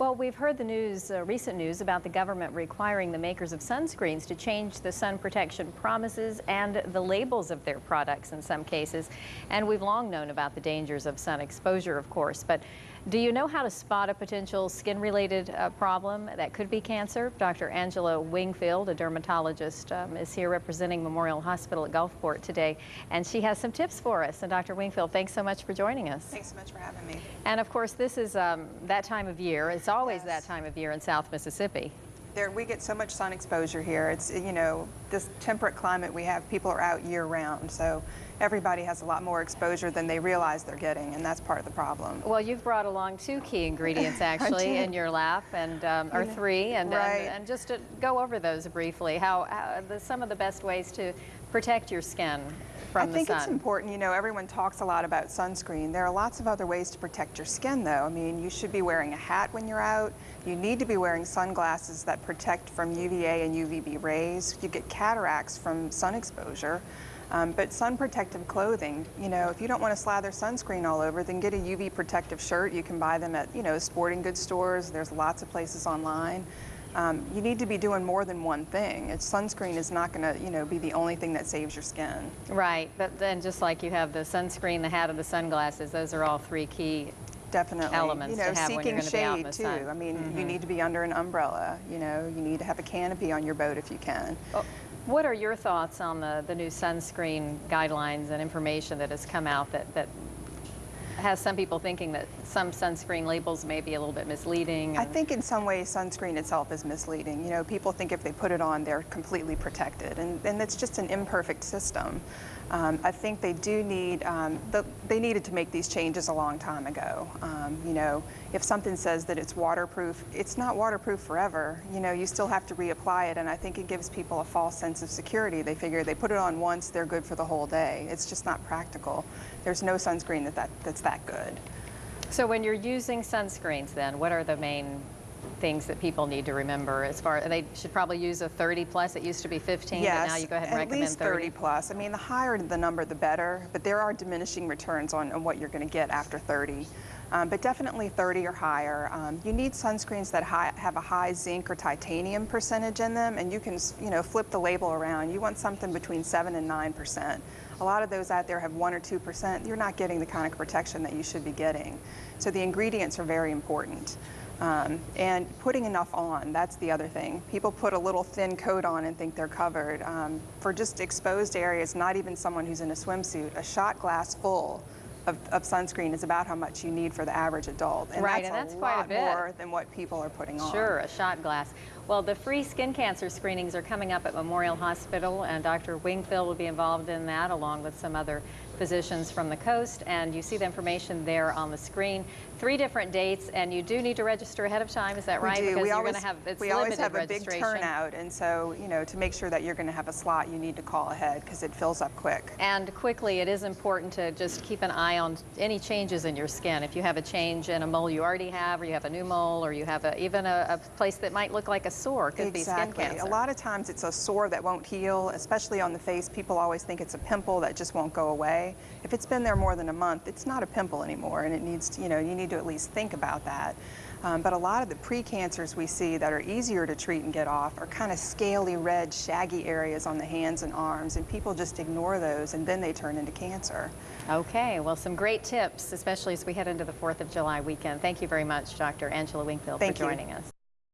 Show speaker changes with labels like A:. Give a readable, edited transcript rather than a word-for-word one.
A: Well, we've heard the news, recent news about the government requiring the makers of sunscreens to change the sun protection promises and the labels of their products in some cases. And we've long known about the dangers of sun exposure, of course. But do you know how to spot a potential skin-related problem that could be cancer? Dr. Angela Wingfield, a dermatologist, is here representing Memorial Hospital at Gulfport today, and she has some tips for us. And Dr. Wingfield, thanks so much for joining us.
B: Thanks so much for having me.
A: And of course, this is that time of year. It's always that time of year in South Mississippi.
B: We get so much sun exposure here. It's, this temperate climate we have, people are out year round, so everybody has a lot more exposure than they realize they're getting, and that's part of the problem.
A: Well, you've brought along two key ingredients actually in your lap, and or three, and just to go over those briefly, some of the best ways to protect your skin from the sun.
B: I think it's important, everyone talks a lot about sunscreen. There are lots of other ways to protect your skin though. I mean, you should be wearing a hat when you're out. You need to be wearing sunglasses that protect from UVA and UVB rays. You get cataracts from sun exposure. But sun protective clothing, if you don't want to slather sunscreen all over, then get a UV protective shirt. You can buy them at, sporting goods stores. There's lots of places online. You need to be doing more than one thing. Sunscreen is not going to, be the only thing that saves your skin.
A: Right, but then just like you have the sunscreen, the hat, and the sunglasses, those are all three key elements to have when you're going to be out in the sun.
B: Too. I mean, you need to be under an umbrella. You need to have a canopy on your boat if you can.
A: Oh. What are your thoughts on the new sunscreen guidelines and information that has come out that has some people thinking that some sunscreen labels may be a little bit misleading?
B: I think in some ways sunscreen itself is misleading. People think if they put it on, they're completely protected, and it's just an imperfect system. I think they do need, they needed to make these changes a long time ago. If something says that it's waterproof, it's not waterproof forever. You still have to reapply it, and I think it gives people a false sense of security. They figure they put it on once, they're good for the whole day. It's just not practical. There's no sunscreen that's that good.
A: So when you're using sunscreens then, what are the main things that people need to remember as far they should probably use a 30 plus? It used to be 15,
B: yes,
A: but now you go ahead and recommend
B: at least 30 plus. I mean, the higher the number, the better, but there are diminishing returns on what you're going to get after 30. But definitely 30 or higher. You need sunscreens that have a high zinc or titanium percentage in them, and you can, flip the label around. You want something between 7 and 9%. A lot of those out there have 1 or 2%. You're not getting the kind of protection that you should be getting. So the ingredients are very important. And putting enough on, that's the other thing. People put a little thin coat on and think they're covered. For just exposed areas, not even someone who's in a swimsuit, a shot glass full of sunscreen is about how much you need for the average adult. And that's quite a bit more than what people are putting on.
A: Sure, a shot glass. Well, the free skin cancer screenings are coming up at Memorial Hospital, and Dr. Wingfield will be involved in that along with some other physicians from the coast, and you see the information there on the screen. 3 different dates, and you do need to register ahead of time, is that right?
B: We do.
A: Because
B: we
A: always
B: have a big turnout, and so, to make sure that you're going to have a slot, you need to call ahead because it fills up quick.
A: And quickly, it is important to just keep an eye on any changes in your skin. If you have a change in a mole you already have, or you have a new mole, or you have even a place that might look like a sore, could be skin cancer.
B: A lot of times it's a sore that won't heal, especially on the face. People always think it's a pimple that just won't go away. If it's been there more than a month, it's not a pimple anymore, and it needs to, you need to at least think about that. But a lot of the pre-cancers we see that are easier to treat and get off are kind of scaly, red, shaggy areas on the hands and arms, and people just ignore those, and then they turn into cancer.
A: Okay, well, some great tips, especially as we head into the 4th of July weekend. Thank you very much, Dr. Angela Wingfield, for joining us.